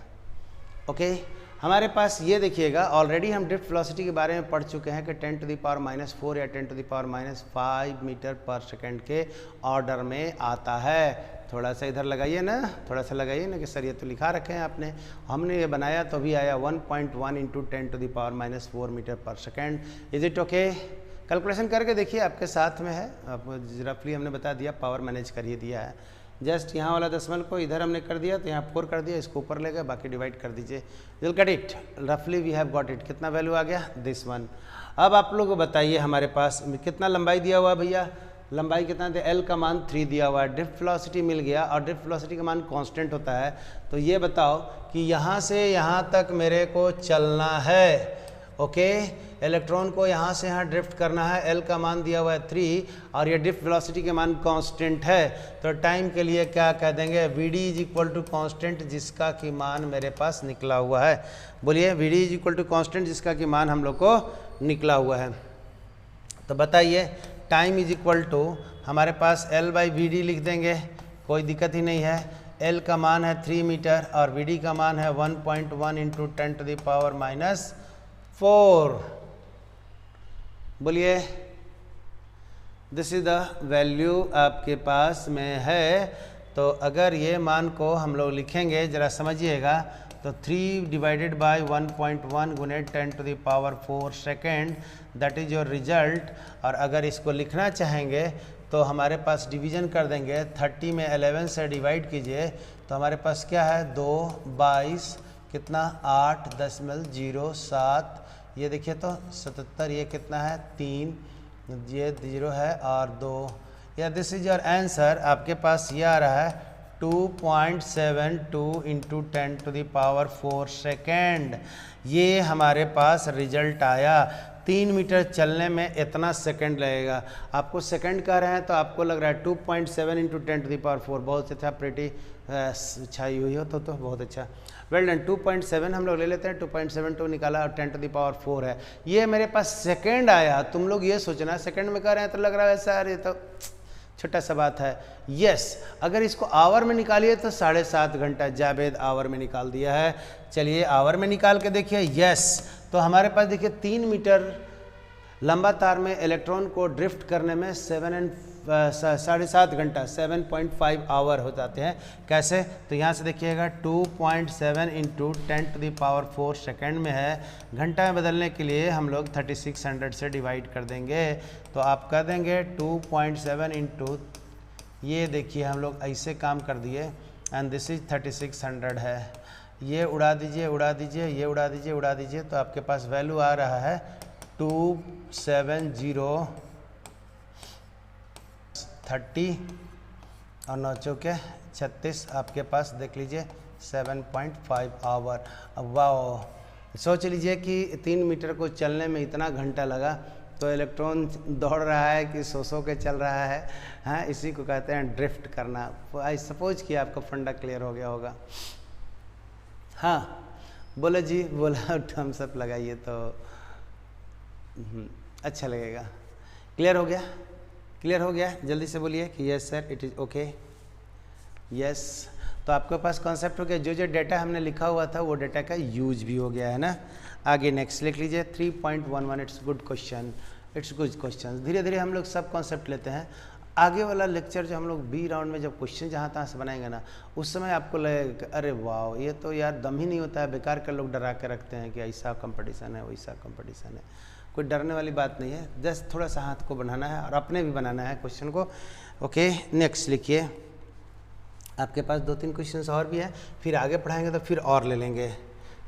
ओके, हमारे पास ये देखिएगा ऑलरेडी हम ड्रिफ्ट वेलोसिटी के बारे में पढ़ चुके हैं कि 10⁻⁴ या 10⁻⁵ मीटर पर सेकेंड के ऑर्डर में आता है। थोड़ा सा इधर लगाइए ना, थोड़ा सा लगाइए ना कि सर ये तो लिखा रखे हैं आपने, हमने ये बनाया तो भी आया 1.1 इंटू 10⁻⁴ मीटर पर second. Is it okay? Calculation करके देखिए, आपके साथ में है, आपको रफली हमने बता दिया, पावर मैनेज कर ही दिया है। जस्ट यहाँ वाला दशमलव को इधर हमने कर दिया तो यहाँ 4 कर दिया, इसको ऊपर ले गए, बाकी डिवाइड कर दीजिए। विल गेट इट, रफली वी हैव गॉट इट। कितना वैल्यू आ गया? This one. अब आप लोग बताइए हमारे पास कितना लंबाई दिया हुआ भैया, लंबाई कितना दे, एल का मान 3 दिया हुआ है, ड्रिफ्ट वेलोसिटी मिल गया और ड्रिफ्ट वेलोसिटी का मान कांस्टेंट होता है। तो ये बताओ कि यहाँ से यहाँ तक मेरे को चलना है, ओके, इलेक्ट्रॉन को यहाँ से यहाँ ड्रिफ्ट करना है, एल का मान दिया हुआ है 3 और ये ड्रिफ्ट वेलोसिटी के मान कांस्टेंट है, तो टाइम के लिए क्या कह देंगे, V D is equal to constant जिसका कि मान मेरे पास निकला हुआ है। बोलिए, V D is equal to constant जिसका कि मान हम लोग को निकला हुआ है। तो बताइए, टाइम इज इक्वल टू हमारे पास एल बाई वी डी लिख देंगे, कोई दिक्कत ही नहीं है। एल का मान है 3 मीटर और वी डी का मान है 1.1 इंटू 10⁻⁴। बोलिए, दिस इज द वैल्यू आपके पास में है। तो अगर ये मान को हम लोग लिखेंगे, ज़रा समझिएगा, तो 3 डिवाइडेड बाई 1.1 गुने 10⁻⁴ second, that is your result. और अगर इसको लिखना चाहेंगे तो हमारे पास डिवीजन कर देंगे, 30 में 11 से डिवाइड कीजिए तो हमारे पास क्या है, 2, 22, कितना 8.07, ये देखिए तो 77, ये कितना है 3, ये 0 है और 2, या दिस इज योर आंसर। आपके पास ये आ रहा है 2.72 इंटू 10⁻⁴ सेकेंड। ये हमारे पास रिजल्ट आया। 3 मीटर चलने में इतना सेकंड लगेगा, आपको सेकंड कह रहे हैं तो आपको लग रहा है 2.7 इंटू 10⁻⁴, बहुत अच्छा, प्रेटी छाई हुई हो तो बहुत अच्छा, वेल डन। 2.7 हम लोग ले लेते हैं, 2.72 निकाला और 10⁻⁴ है, ये मेरे पास सेकंड आया। तुम लोग ये सोचना सेकंड में कह रहे हैं तो लग रहा है सर ये तो छोटा सा बात है। यस, अगर इसको आवर में निकालिए तो 7.5 घंटा, जावेद आवर में निकाल दिया है। चलिए आवर में निकाल के देखिए। यस, तो हमारे पास देखिए 3 मीटर लंबा तार में इलेक्ट्रॉन को ड्रिफ्ट करने में 7.5 घंटा 7.5 आवर हो जाते हैं। कैसे? तो यहाँ से देखिएगा 2.7 इंटू 10⁻⁴ सेकेंड में है, घंटा में बदलने के लिए हम लोग 3600 से डिवाइड कर देंगे, तो आप कर देंगे 2.7 इंटू, ये देखिए हम लोग ऐसे काम कर दिए एंड दिस इज 3600 है, ये उड़ा दीजिए, उड़ा दीजिए, ये उड़ा दीजिए, उड़ा दीजिए, तो आपके पास वैल्यू आ रहा है 270 30 और 9 चौके 36, आपके पास देख लीजिए 7.5 आवर। अब वाह, सोच लीजिए कि 3 मीटर को चलने में इतना घंटा लगा, तो इलेक्ट्रॉन दौड़ रहा है कि सो के चल रहा है, हाँ, इसी को कहते हैं ड्रिफ्ट करना। आई सपोज कि आपका फंडा क्लियर हो गया होगा। हाँ बोले जी, बोला थम्स अप लगाइए तो अच्छा लगेगा। क्लियर हो गया? क्लियर हो गया? जल्दी से बोलिए कि yes sir, it is okay. Yes, तो आपके पास कॉन्सेप्ट हो गया, जो डेटा हमने लिखा हुआ था वो डेटा का यूज भी हो गया है ना। आगे नेक्स्ट लिख लीजिए 3.11। It's good question, it's good question. धीरे धीरे हम लोग सब कॉन्सेप्ट लेते हैं। आगे वाला लेक्चर जो हम लोग बी राउंड में जब क्वेश्चन जहाँ तहाँ से बनाएंगे ना, उस समय आपको लगेगा अरे वाह ये तो यार दम ही नहीं होता है, बेकार के लोग डरा के रखते हैं कि ऐसा कंपटीशन है वैसा कंपटीशन है। कोई डरने वाली बात नहीं है, जस्ट थोड़ा सा हाथ को बनाना है और अपने भी बनाना है क्वेश्चन को। ओके नेक्स्ट लिखिए, आपके पास 2-3 क्वेश्चंस और भी हैं, फिर आगे पढ़ाएंगे तो फिर और ले लेंगे।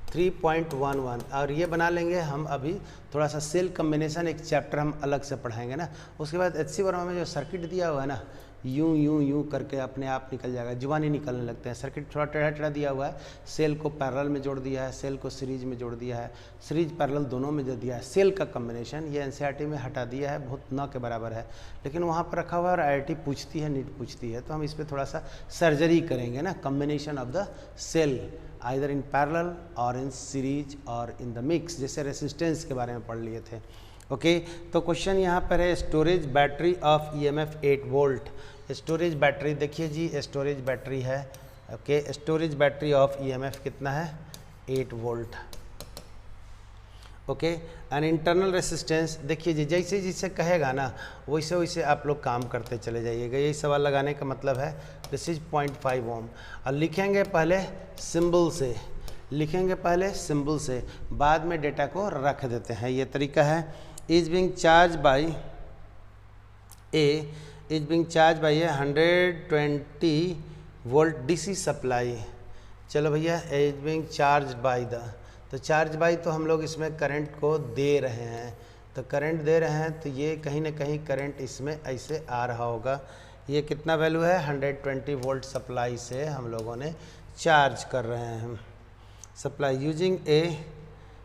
3.11 और ये बना लेंगे हम अभी, थोड़ा सा सेल कम्बिनेशन एक चैप्टर हम अलग से पढ़ाएंगे ना। उसके बाद HC वर्मा में जो सर्किट दिया हुआ है ना, यूं यूं यूं करके अपने आप निकल जाएगा, जुबानी निकलने लगते हैं। सर्किट थोड़ा टेढ़ा टेढ़ा दिया हुआ है, सेल को पैरेलल में जोड़ दिया है, सेल को सीरीज में जोड़ दिया है, सीरीज पैरेलल दोनों में जो दिया है, सेल का कम्बिनेशन ये NCERT में हटा दिया है, बहुत न के बराबर है, लेकिन वहाँ पर रखा हुआ है और IIT पूछती है, नीट पूछती है, तो हम इस पर थोड़ा सा सर्जरी करेंगे ना। Combination of the cell either in parallel or in series or in the mix, जैसे रेसिस्टेंस के बारे में पढ़ लिए थे। ओके तो क्वेश्चन यहाँ पर है storage battery of EMF 8 volt. Storage battery देखिए जी, स्टोरेज बैटरी है। Okay storage battery of EMF कितना है 8 volt. Okay and internal resistance देखिए जी, जैसे जैसे कहेगा ना वैसे वैसे आप लोग काम करते चले जाइएगा, यही सवाल लगाने का मतलब है। दिस इज 0.5 ओम और लिखेंगे पहले सिंबल से, लिखेंगे पहले सिंबल से, बाद में डेटा को रख देते हैं, ये तरीका है। Is being charge by A, is being charge by A 120 volt DC supply. चलो भैया is being charge by the, तो चार्ज बाई तो हम लोग इसमें करंट को दे रहे हैं, तो करंट दे रहे हैं तो ये कहीं ना कहीं करंट इसमें ऐसे आ रहा होगा। ये कितना वैल्यू है 120 वोल्ट सप्लाई से हम लोगों ने चार्ज कर रहे हैं। Supply using A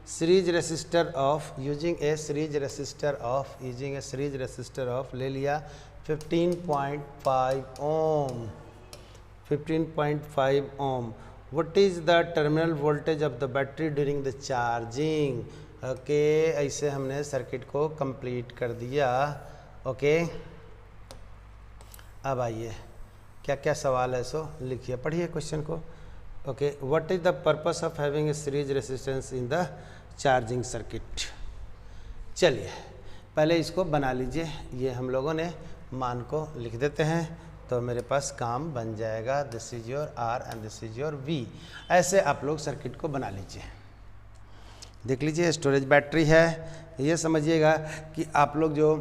series resistor of, using A series resistor of, using A series resistor of ले लिया 15.5 ओम, 15.5 ओम। What is the terminal voltage of the battery during the charging? Okay ऐसे हमने सर्किट को कंप्लीट कर दिया। ओके अब आइए क्या क्या सवाल है सो लिखिए, पढ़िए क्वेश्चन को। Okay what is the purpose of having a series resistance in the charging circuit. चलिए पहले इसको बना लीजिए, ये हम लोगों ने मान को लिख देते हैं तो मेरे पास काम बन जाएगा। This is your R and this is your V। ऐसे आप लोग सर्किट को बना लीजिए। देख लीजिए स्टोरेज बैटरी है, ये समझिएगा कि आप लोग जो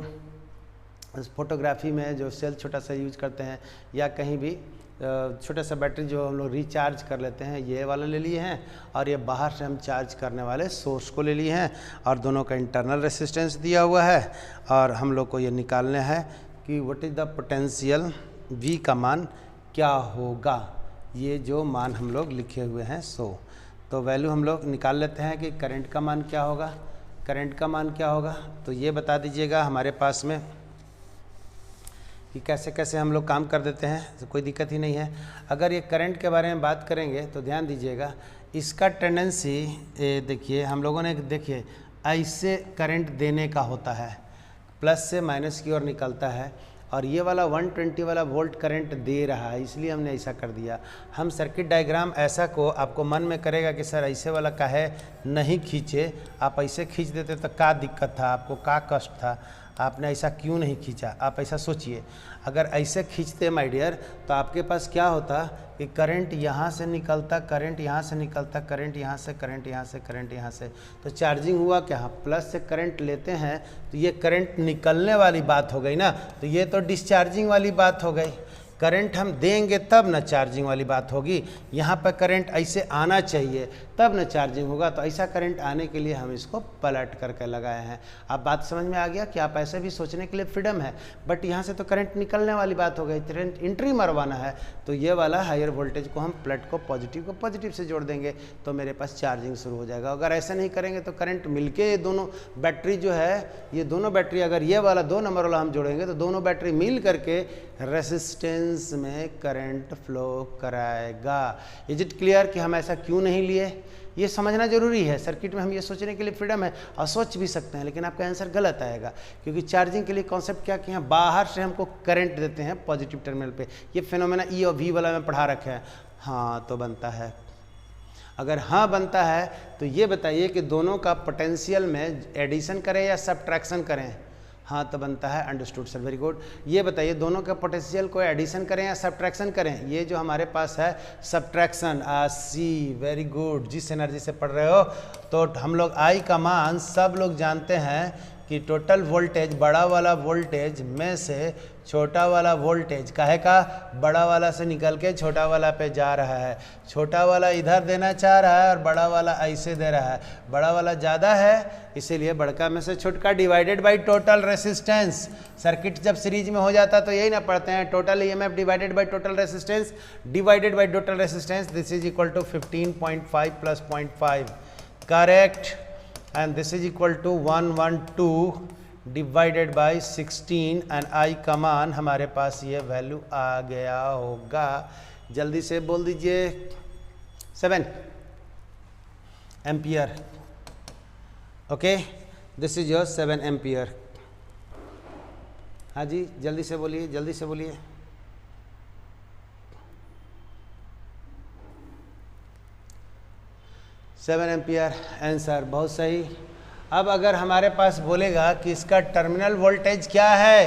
फोटोग्राफी में जो सेल छोटा सा यूज करते हैं या कहीं भी छोटा सा बैटरी जो हम लोग रिचार्ज कर लेते हैं, ये वाला ले लिए हैं और ये बाहर से हम चार्ज करने वाले सोर्स को ले लिए हैं और दोनों का इंटरनल रेसिस्टेंस दिया हुआ है और हम लोग को ये निकालना है कि what is the potential V का मान क्या होगा। ये जो मान हम लोग लिखे हुए हैं तो वैल्यू हम लोग निकाल लेते हैं कि करंट का मान क्या होगा, करंट का मान क्या होगा। तो ये बता दीजिएगा हमारे पास में कि कैसे कैसे हम लोग काम कर देते हैं, तो कोई दिक्कत ही नहीं है। अगर ये करंट के बारे में बात करेंगे तो ध्यान दीजिएगा, इसका टेंडेंसी देखिए हम लोगों ने देखिए ऐसे करंट देने का होता है, प्लस से माइनस की ओर निकलता है और ये वाला 120 वाला वोल्ट करंट दे रहा है, इसलिए हमने ऐसा कर दिया। हम सर्किट डायग्राम ऐसा को आपको मन में करेगा कि सर ऐसे वाला काहे नहीं खींचे, आप ऐसे खींच देते तो क्या दिक्कत था, आपको क्या कष्ट था, आपने ऐसा क्यों नहीं खींचा। आप ऐसा सोचिए, अगर ऐसे खींचते माय डियर तो आपके पास क्या होता कि करंट यहाँ से निकलता, करंट यहाँ से निकलता, करंट यहाँ से, करंट यहाँ से, करंट यहाँ से, तो चार्जिंग हुआ क्या, प्लस से करंट लेते हैं तो ये करंट निकलने वाली बात हो गई ना, तो ये तो डिस्चार्जिंग वाली बात हो गई। करंट हम देंगे तब ना चार्जिंग वाली बात होगी, यहाँ पर करंट ऐसे आना चाहिए तब ना चार्जिंग होगा। तो ऐसा करंट आने के लिए हम इसको पलट करके लगाए हैं। अब बात समझ में आ गया कि आप ऐसे भी सोचने के लिए फ्रीडम है, बट यहाँ से तो करंट निकलने वाली बात हो गई, करंट एंट्री मरवाना है, तो ये वाला हायर वोल्टेज को हम प्लट को पॉजिटिव से जोड़ देंगे तो मेरे पास चार्जिंग शुरू हो जाएगा। अगर ऐसा नहीं करेंगे तो करंट मिलके ये दोनों बैटरी जो है, ये दोनों बैटरी अगर ये वाला 2 नंबर वाला हम जोड़ेंगे तो दोनों बैटरी मिल करके रेसिस्टेंस में करंट फ्लो कराएगा। इज इट क्लियर कि हम ऐसा क्यों नहीं लिए, ये समझना जरूरी है। सर्किट में हम ये सोचने के लिए फ्रीडम है और सोच भी सकते हैं, लेकिन आपका आंसर गलत आएगा, क्योंकि चार्जिंग के लिए कॉन्सेप्ट क्या कि यहाँ बाहर से हमको करंट देते हैं पॉजिटिव टर्मिनल पे। ये फिनोमेना ई और वी वाला में पढ़ा रखे हैं। हाँ तो बनता है, अगर हाँ बनता है तो ये बताइए कि दोनों का पोटेंशियल में एडिशन करें या सब्ट्रैक्शन करें। हाँ तो बनता है अंडरस्टूड सर, वेरी गुड। ये बताइए दोनों का पोटेंशियल को एडिशन करें या सब्ट्रैक्शन करें? ये जो हमारे पास है सब्ट्रैक्शन, सी, वेरी गुड। जिस एनर्जी से पढ़ रहे हो तो हम लोग आई का मान सब लोग जानते हैं कि टोटल वोल्टेज बड़ा वाला वोल्टेज में से छोटा वाला वोल्टेज काहे का बड़ा वाला से निकल के छोटा वाला पे जा रहा है। छोटा वाला इधर देना चाह रहा है और बड़ा वाला ऐसे दे रहा है। बड़ा वाला ज़्यादा है इसीलिए बड़का में से छोटका divided by total resistance. Circuit जब सीरीज में हो जाता तो यही ना पढ़ते हैं, total EMF divided by total resistance divided by total resistance, this is equal to 15.5 plus 0.5, correct. and this is equal to 112 divided by 16 and I का मान हमारे पास ये वैल्यू आ गया होगा। जल्दी से बोल दीजिए 7 ampere. Okay, this is your 7 ampere. हाँ जी जल्दी से बोलिए, जल्दी से बोलिए। सेवन एम्पियर आंसर, बहुत सही। अब अगर हमारे पास बोलेगा कि इसका टर्मिनल वोल्टेज क्या है,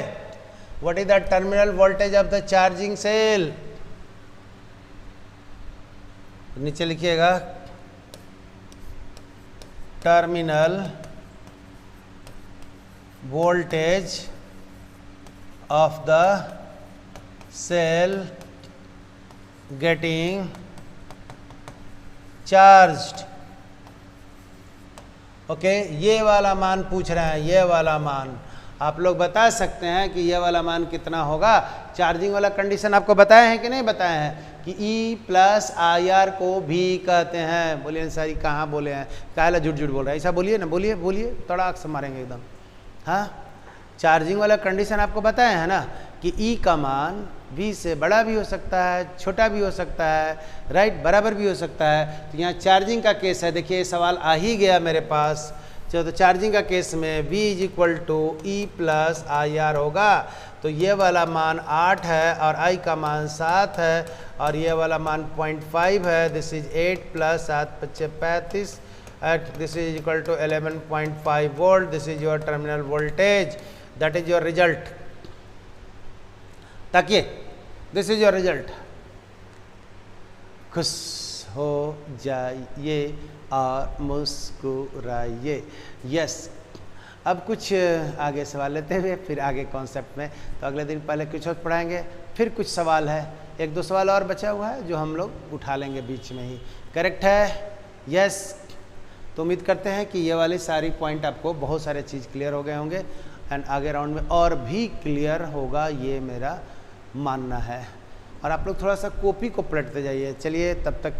what is the terminal voltage of the charging cell, नीचे लिखिएगा terminal voltage of the cell getting charged. Okay, ये वाला मान पूछ रहे हैं, ये वाला मान आप लोग बता सकते हैं कि ये वाला मान कितना होगा। चार्जिंग वाला कंडीशन आपको बताए हैं कि नहीं बताए हैं कि E प्लस IR को भी कहते हैं। बोलिए अंसारी कहाँ बोले हैं, काहे ला झूठ झूठ बोल रहा है, ऐसा बोलिए ना, बोलिए बोलिए, तड़ाक से मारेंगे एकदम। हाँ, चार्जिंग वाला कंडीशन आपको बताए हैं ना कि E का मान V से बड़ा भी हो सकता है, छोटा भी हो सकता है, राइट, बराबर भी हो सकता है। तो यहाँ चार्जिंग का केस है, देखिए सवाल आ ही गया मेरे पास। चलो तो चार्जिंग का केस में V is equal to E plus IR होगा। तो ये वाला मान 8 है और I का मान 7 है और ये वाला मान 0.5 है। This is 8 plus 7 × 35 eight this is equal to 11.5 volt. This is your terminal voltage, that is your result. ताकि दिस इज योर रिजल्ट। खुश हो जाइए और मुस्कुराइए। यस, अब कुछ आगे सवाल लेते हुए फिर आगे कॉन्सेप्ट में, तो अगले दिन पहले कुछ और पढ़ाएंगे, फिर कुछ सवाल है, एक दो सवाल और बचा हुआ है जो हम लोग उठा लेंगे बीच में ही। करेक्ट है? यस। तो उम्मीद करते हैं कि ये वाली सारी पॉइंट आपको बहुत सारे चीज़ क्लियर हो गए होंगे एंड आगे राउंड में और भी क्लियर होगा, ये मेरा मानना है। और आप लोग थोड़ा सा कॉपी को पलटते जाइए। चलिए तब तक के